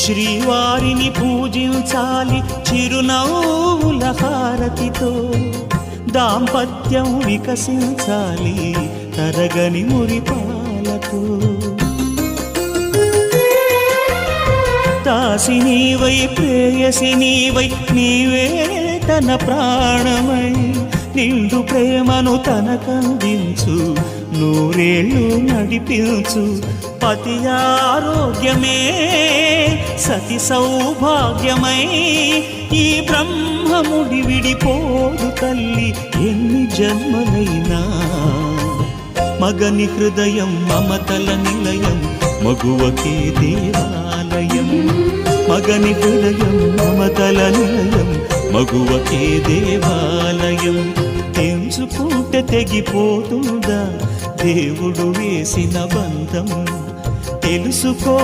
శ్రీవారిని పూజించాలి చిరునవ్వుల హారతితో, దాంపత్యం వికసించాలి తరగని మురిపాలతో. దాసి నీవై ప్రేయసి నీవై నీవే తన ప్రాణమై, నిండు ప్రేమను తనకందించు నూరేళ్ళు నడిపించు. పతి ఆరోగ్యమే సతి సౌభాగ్యమై, ఈ బ్రహ్మముడి విడిపోదు తల్లి ఎన్ని జన్మలైనా. మగని హృదయం మమతల నిలయం, మగువకే దేవాలయం. మగని హృదయం మమతల నిలయం, మగువకే దేవాలయం. తెంచుకుంటే తెగిపోతుందా దేవుడు వేసిన బంధం, తెలుసుకో.